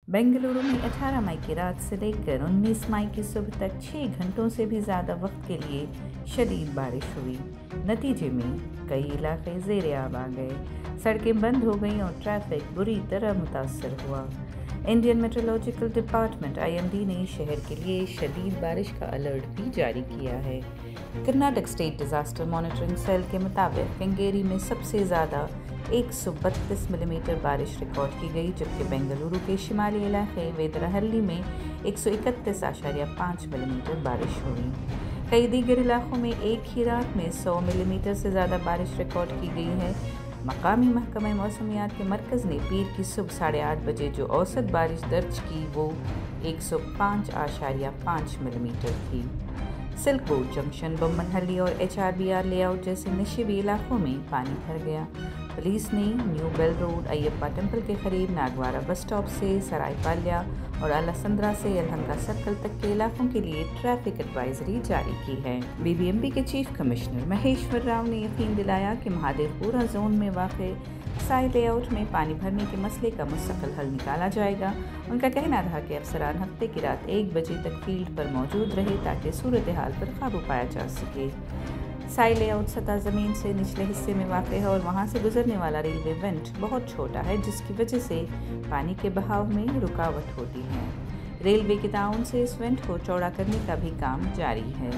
बेंगलुरु में 18 मई की रात से लेकर 19 मई की सुबह तक 6 घंटों से भी ज़्यादा वक्त के लिए शदीद बारिश हुई। नतीजे में कई इलाके ज़ेर-ए-आब आ गए, सड़कें बंद हो गईं और ट्रैफिक बुरी तरह मुतासर हुआ। इंडियन मेट्रोलॉजिकल डिपार्टमेंट (IMD) ने शहर के लिए शदीद बारिश का अलर्ट भी जारी किया है। Karnataka state disaster monitoring cell के मुताबिक केंगेरी में सबसे ज़्यादा 132 मिलीमीटर बारिश रिकॉर्ड की गई, जबकि बेंगलुरु के शिमाली इलाके वेदरहल्ली में 131.5 मिलीमीटर बारिश हुई। कई दीगर इलाकों में एक ही रात में 100 मिलीमीटर से ज़्यादा बारिश रिकॉर्ड की गई है। मकामी महकमा मौसमियात के मरकज़ ने पीर की सुबह 8:30 बजे जो औसत बारिश दर्ज की वो 105.5 मिलीमीटर थी। सिल्क बोर्ड जंक्शन, बम्बनहल्ली और HRBR लेआउट जैसे निशिबी इलाकों में पानी भर गया। पुलिस ने New BEL Road, Ayyappa temple के करीब नागवारा बस स्टॉप से सरायपाल्या और अलसंद्रा से यलहंका सर्कल तक के इलाकों के लिए ट्रैफिक एडवाइजरी जारी की है। BBMP के चीफ कमिश्नर महेश्वर राव ने यकीन दिलाया कि महादेवपुरा जोन में वाक़ साई लेआउट में पानी भरने के मसले का मुस्तकिल हल निकाला जाएगा। उनका कहना रहा कि अफसरान हफ्ते की रात 1 बजे तक फील्ड पर मौजूद रहे ताकि सूरत हाल पर काबू पाया जा सके। साई लेआउट सतह ज़मीन से निचले हिस्से में वाक़ है और वहाँ से गुजरने वाला रेलवे वेंट बहुत छोटा है, जिसकी वजह से पानी के बहाव में रुकावट होती है। रेलवे के ताउन से इस वेंट को चौड़ा करने का भी काम जारी है।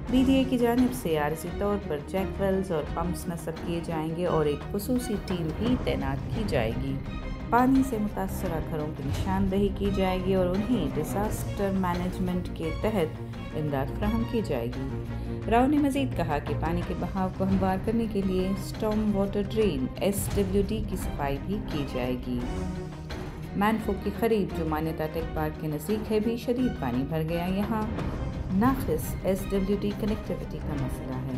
BDA की जानिब से आर्जी तौर पर जैक वेल्स और पंप्स नस्ब किए जाएंगे और एक खुसूसी टीम भी तैनात की जाएगी। पानी से मुतासरा घरों की निशानदही की जाएगी और उन्हें डिज़ास्टर मैनेजमेंट के तहत इमदाद फराहम की जाएगी। राव ने मज़ीद कहा कि पानी के बहाव को हमवार करने के लिए स्टॉर्म वाटर ड्रेन SWD की सफाई भी की जाएगी। मैनफो के करीब जो मान्यता टेक पार्क के नज़दीक है भी शदीद पानी भर गया। यहाँ नाक़िस SWD कनेक्टिविटी का मसला है।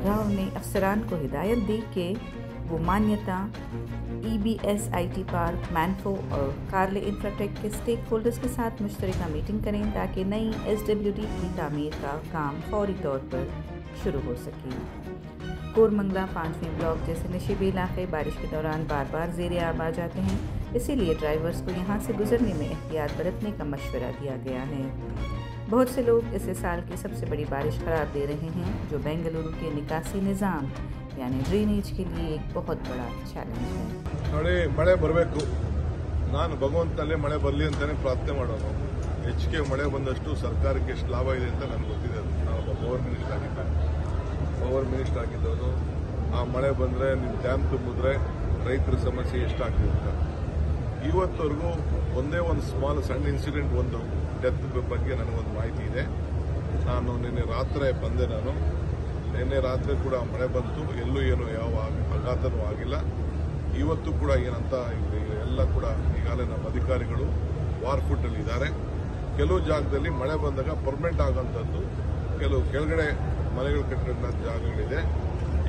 राव ने अफसरान को हिदायत दी कि वो मान्यता EBS IT पार्क, मैनफो और कार्ले इंफ्राटेक के स्टेक होल्डर्स के साथ मुश्तरका मीटिंग करें ताकि नई SWD की तामीर का काम फौरी तौर पर शुरू हो सके। कोरमंगला 5वीं ब्लॉक जैसे नशीबी इलाके बारिश के दौरान बार बार ज़ेर-ए-आब आ जाते हैं, इसीलिए ड्राइवर्स को यहाँ से गुजरने में एहतियात बरतने का मशवरा दिया गया है। बहुत से लोग इस साल की सबसे बड़ी बारिश करार दे रहे हैं, जो बेंगलुरु के निकासी निज़ाम यानी ड्रेनेज के लिए एक बहुत बड़ा चैलेंज है। ನೋಡಿ ಮಳೆ ಬರಬೇಕು, ನಾನು ಭಗವಂತನಲ್ಲೇ ಮಳೆ ಬರಲಿ ಅಂತಾನೆ ಪ್ರಾರ್ಥನೆ ಮಾಡೋದು। ಹೆಚ್ಚಿಗೆ ಮಳೆ ಬಂದಷ್ಟು ಸರ್ಕಾರಕ್ಕೆ ಎಷ್ಟು ಲಾಭ ಇದೆ ಅಂತ ನನಗೆ ಗೊತ್ತಿದೆ। ನಾನೊಬ್ಬ ಪವರ್ ಮಿನಿಸ್ಟರ್ ಆಗಿದ್ದವನು। ಆ ಮಳೆ ಬಂದರೆ ನಿಮ್ಮ ಡ್ಯಾಮ್ ತುಂಬಿದ್ರೆ ರೈತರ ಸಮಸ್ಯೆ ಎಷ್ಟಾಗ್ತದೆ ಅಂತ ಇವತ್ತವರೆಗೂ ಒಂದೇ ಒಂದು ಸಣ್ಣ ಇನ್ಸಿಡೆಂಟ್, ಒಂದು ಡೆತ್ ಬಗ್ಗೆ ನನಗೊಂದು ಮಾಹಿತಿ ಇದೆ। ನಾನು ನಿನ್ನೆ ರಾತ್ರಿ ಬಂದೆ। ನಿನ್ನೆ ರಾತ್ರಿ ಕೂಡ ಮಳೆ ಬಂತು, ಎಲ್ಲೂ ಏನು ಯಾವ ಆಘಾತನೂ ಆಗಿಲ್ಲ। ಇವತ್ತು ಕೂಡ ಏನಂತ ಎಲ್ಲ ಕೂಡ ಈಗಾಗಲೇ ನಮ್ಮ ಅಧಿಕಾರಿಗಳು ವಾರ್ಫುಟ್ಟಲ್ಲಿ ಇದ್ದಾರೆ। ಕೆಲವು ಜಾಗದಲ್ಲಿ ಮಳೆ ಬಂದಾಗ ಪರ್ಮನೆಂಟ್ ಆಗೋಂಥದ್ದು, ಕೆಲವು ಕೆಳಗಡೆ ಮನೆಗಳು ಕಟ್ಟಿರೋ ಜಾಗಗಳಿದೆ।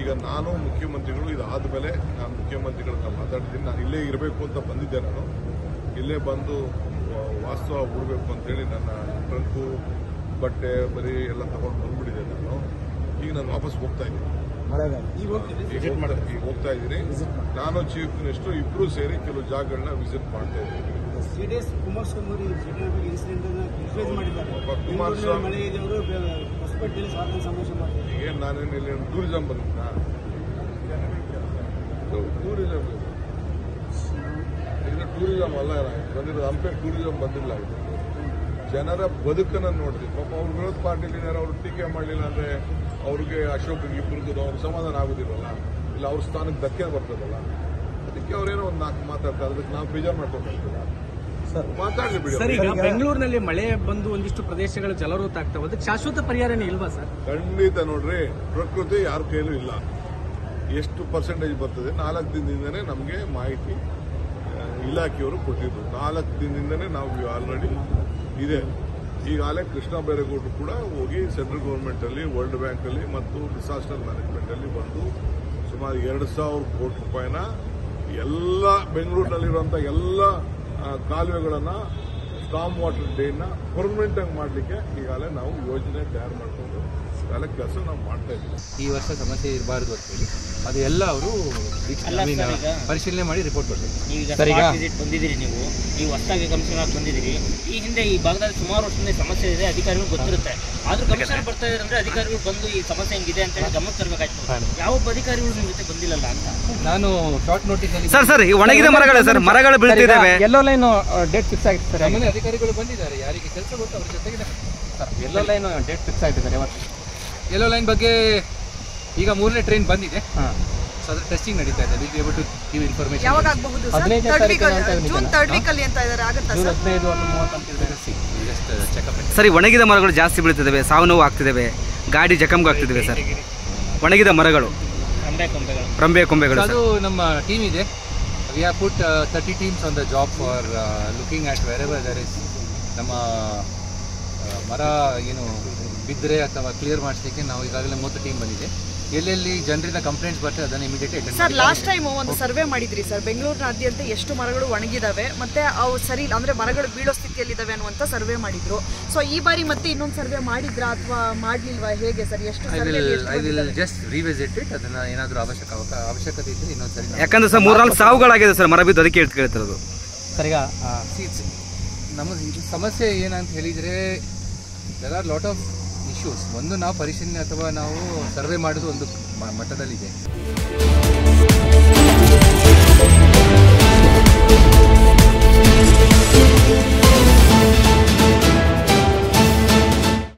ಈಗ ನಾನು ಮುಖ್ಯಮಂತ್ರಿಗಳು ಇದಾದ ಮೇಲೆ ನಾನು ಮುಖ್ಯಮಂತ್ರಿಗಳನ್ನ ಮಾತಾಡ್ತೀನಿ। ನಾನು ಇಲ್ಲೇ ಇರಬೇಕು ಅಂತ ಬಂದಿದ್ದೆ। ನಾನು ಇಲ್ಲೇ ಬಂದು ವಾಸ್ತವ ಉಡಬೇಕು ಅಂತೇಳಿ ನನ್ನ ಟ್ರಂಕು ಬಟ್ಟೆ ಬರೀ ಎಲ್ಲ ತಗೊಂಡು ಬಂದ್ಬಿಟ್ಟಿದ್ದೆ। ಈಗ ನಾನು ವಾಪಸ್ ಹೋಗ್ತಾ ಇದ್ದೀನಿ, ಹೋಗ್ತಾ ಇದ್ದೀನಿ। ನಾನು ಚೀಫ್ ಮಿನಿಸ್ಟರ್ ಇಬ್ರು ಸೇರಿ ಕೆಲವು ಜಾಗಗಳನ್ನ ವಿಸಿಟ್ ಮಾಡ್ತಾ ಇದ್ದೀವಿ। ಈಗ ನಾನೇನು ಇಲ್ಲಿ ಟೂರಿಸಂ ಬಂದಿದ್ದ, ಟೂರಿಸಂ ಅಲ್ಲ ಬಂದಿರೋದು, ಹಂಪೆ ಟೂರಿಸಂ ಬಂದಿಲ್ಲ। ಇದು ಜನರ ಬದುಕನ್ನು ನೋಡಿದ್ವಿ। ಪಾಪ ಅವ್ರ ವಿರೋಧ ಪಾರ್ಟಿಲಿ ಅವ್ರು ಟೀಕೆ ಮಾಡಲಿಲ್ಲ ಅಂದ್ರೆ ಅವ್ರಿಗೆ ಅಶೋಕ್ ಇಬ್ಬರಿಗೂ ಅವ್ರ ಸಮಾಧಾನ ಆಗೋದಿಲ್ವಲ್ಲ, ಇಲ್ಲ ಅವ್ರ ಸ್ಥಾನಕ್ಕೆ ಧಕ್ಕೆ ಬರ್ತದಲ್ಲ, ಅದಕ್ಕೆ ಅವ್ರೇನೋ ಒಂದು 4 ಮಾತಾಡ್ತಾರೆ, ಅದಕ್ಕೆ ನಾವು ಬೇಜಾರು ಮಾಡ್ಕೊಳ್ತಿಲ್ಲ। ಮಾತಾಡಲಿ ಬಿಡಿ। ಸರ್, ಈಗ ಬೆಂಗಳೂರಿನಲ್ಲಿ ಮಳೆ ಬಂದು ಒಂದಿಷ್ಟು ಪ್ರದೇಶಗಳು ಜಲವೃತ ಆಗ್ತವೆ, ಅದಕ್ಕೆ ಶಾಶ್ವತ ಪರಿಹಾರನೇ ಇಲ್ವಾ ಸರ್? ಖಂಡಿತ ನೋಡ್ರಿ, ಪ್ರಕೃತಿ ಯಾರ ಕೈಲೂ ಇಲ್ಲ। ಎಷ್ಟು ಪರ್ಸೆಂಟೇಜ್ ಬರ್ತದೆ 4 ದಿನದಿಂದನೇ ನಮಗೆ ಮಾಹಿತಿ ಇಲಾಖೆಯವರು ಕೊಟ್ಟಿದ್ರು। 4 ದಿನದಿಂದನೇ ನಾವು ಆಲ್ರೆಡಿ ಇದೆ। ಈಗಾಗಲೇ ಕೃಷ್ಣ ಬೈರೇಗೌಡರು ಕೂಡ ಹೋಗಿ ಸೆಂಟ್ರಲ್ ಗೌರ್ಮೆಂಟ್ ಅಲ್ಲಿ, ವರ್ಲ್ಡ್ ಬ್ಯಾಂಕ್ ಅಲ್ಲಿ ಮತ್ತು ಡಿಸಾಸ್ಟರ್ ಮ್ಯಾನೇಜ್ಮೆಂಟ್ ಅಲ್ಲಿ ಬಂದು ಸುಮಾರು 2,000 ಕೋಟಿ ರೂಪಾಯಿನ ಎಲ್ಲ ಬೆಂಗಳೂರಿನಲ್ಲಿರುವಂತಹ ಎಲ್ಲ ಕಾಲುವೆಗಳನ್ನ ಸ್ಟಾರ್ಮ್ ವಾಟರ್ ಡ್ರೈನ್ ಪರ್ಮನೆಂಟ್ ಆಗಿ ಮಾಡಲಿಕ್ಕೆ ಈಗಾಗಲೇ ನಾವು ಯೋಜನೆ ತಯಾರು ಮಾಡಿಕೊಂಡು ಕಾಲ ಕೆಲಸ ನಾವು ಮಾಡ್ತಾ ಇದ್ದೀವಿ. ಈ ವರ್ಷ ಸಮಸ್ಯೆ ಇರಬಾರ್ದು ಅಂತೇಳಿ ಅದು ಎಲ್ಲ ಅವರು ಪರಿಶೀಲನೆ ಮಾಡಿ ರಿಪೋರ್ಟ್ ಕೊಡ್ತಾರೆ. ಬಂದಿದ್ದೀರಿ ನೀವು ಹೊಸದಾಗಿ ಕಮಿಷನರ್ ಬಂದಿದ್ದೀರಿ. ಈ ಹಿಂದೆ ಈ ಭಾಗದಲ್ಲಿ ಸುಮಾರು ವರ್ಷದಿಂದ ಸಮಸ್ಯೆ ಇದೆ, ಅಧಿಕಾರಿಗಳು ಗೊತ್ತಿರುತ್ತೆ. ಆದ್ರೂ ಕಮಿಷನರ್ ಬರ್ತಾ ಇದ್ದಾರೆ ಅಂದ್ರೆ ಅಧಿಕಾರಿಗಳು ಬಂದು ಈ ಸಮಸ್ಯೆ ಹೆಂಗಿದೆ ಅಂತ ಹೇಳಿ ಗಮನ ತರಬೇಕಾಯ್ತು. ಯಾವೊಬ್ಬ ಅಧಿಕಾರಿಗಳು ನಿಮ್ಮ ಜೊತೆ ಬಂದಿಲ್ಲಲ್ಲ ಅಂತ ನಾನು ಶಾರ್ಟ್ ನೋಟಿಸ್ ಅಲ್ಲಿ ಸರ್ ಈ ಒಣಗಿದ ಮರಗಳು ಸರ್ ಮರಗಳು ಬೀಳ್ತಿದ್ದಾವೆ. ಎಲ್ಲೋ ಲೈನ್ ಡೇಟ್ ಫಿಕ್ಸ್ ಆಗಿದೆ ಸರ್. ನಮ್ಮನೆ ಅಧಿಕಾರಿಗಳು ಬಂದಿದ್ದಾರೆ, ಯಾರಿಗೆ ಕೆಲಸ ಗೊತ್ತು ಅವ್ರ ಜೊತೆಗೆ ಸರ್ ಎಲ್ಲೋ ಲೈನ್ ಡೇಟ್ ಫಿಕ್ಸ್ ಆಗಿದೆ ಸರ್. ಇವತ್ತು ಯೆಲ್ಲೋ ಲೈನ್ ಬಗ್ಗೆ ಈಗ 3ನೇ ಟ್ರೈನ್ ಬಂದಿದೆ. ಸೊ ಅದ್ರ ಟೆಸ್ಟಿಂಗ್ ನಡೀತಾ ಇದೆ. Will be able to give information. ಯಾವಾಗ ಆಗಬಹುದು ಸರ್? 15ನೇ ತಾರೀಕು ಅಂತ ಜೂನ್ 3rd ವೀಕ್ ಅಲ್ಲಿ ಅಂತ ಇದ್ದಾರೆ. ಆಗುತ್ತಾ ಸರ್? 15 ಅಥವಾ 30 ಅಂತ ಇದ್ದಾರೆ. Just checkup. ಸರಿ, ಒಣಗಿದ ಮರಗಳು ಜಾಸ್ತಿ ಬೀಳ್ತಿದ್ದಾವೆ, ಸಾವು ನೋವು ಆಗ್ತಿದ್ದಾವೆ, ಗಾಡಿ ಜಖಮ್ಗೆ ಆಗ್ತಿದ್ದಾವೆ ಸರ್. ಒಣಗಿದ ಮರಗಳು, ರಂಬೆ ಕೊಂಬೆಗಳು. ಅದು ನಮ್ಮ ಟೀಮ್ ಇದೆ. We have put 30 teams on the job for looking at wherever there is. ನಮ್ಮ ಮರ ಏನು ಬಿದ್ದರೆ ಅಥವಾ ಕ್ಲಿಯರ್ ಮಾಡಿಸ್ಲಿಕ್ಕೆ ನಾವು ಈಗಾಗಲೇ 30 ಟೀಮ್ ಬಂದಿದೆ. ಎಲ್ಲೆಲ್ಲಿ ಜನರಿಂದ ಕಂಪ್ಲೇಂಟ್ಸ್ ಬರ್ತದೆ ಅದನ್ನು immediate attend. Sir last time ಒಂದು ಸರ್ವೆ ಮಾಡಿದ್ರಿ ಸರ್, ಬೆಂಗಳೂರಿನಾದ್ಯಂತ ಎಷ್ಟು ಮರಗಳು ಒಣಗಿದಾವೆ ಮತ್ತೆ ಅವು ಸರಿ ಇಲ್ಲ ಅಂದ್ರೆ ಮರಗಳು ಬೀಳೋ ಸ್ಥಿತಿಯಲ್ಲಿದ್ದಾವೆ ಅನ್ನುವಂತ ಸರ್ವೆ ಮಾಡಿದ್ರು. ಸೊ ಈ ಬಾರಿ ಮತ್ತೆ ಇನ್ನೊಂದು ಸರ್ವೆ ಮಾಡಿದ್ರಾ ಅಥವಾ ಮಾಡ್ಲಿಲ್ವಾ, ಹೇಗೆ ಸರ್? ಎಷ್ಟು I will just revisit it. ಅದನ್ನ ಏನಾದರೂ ಅವಶ್ಯಕತೆ ಇದ್ರೆ ಇನ್ನೊಂದ್ಸರಿ. ಯಾಕಂದ್ರೆ ಸರ್ 3-4 ಸಾವುಗಳಾಗಿದೆ ಸರ್ ಮರ ಬಿದ್ದು, ಅದಕ್ಕೆ ಹೇಳ್ತಿರೋದು ಸರ್. ಈಗ ನಮ್ಮ ಇದು ಸಮಸ್ಯೆ ಏನಂತ ಹೇಳಿದರೆ there are lot of issues. ಒಂದು ನಾವು ಪರಿಶೀಲನೆ ಅಥವಾ ನಾವು ಸರ್ವೆ ಮಾಡೋದು ಒಂದು ಮಟ್ಟದಲ್ಲಿದೆ.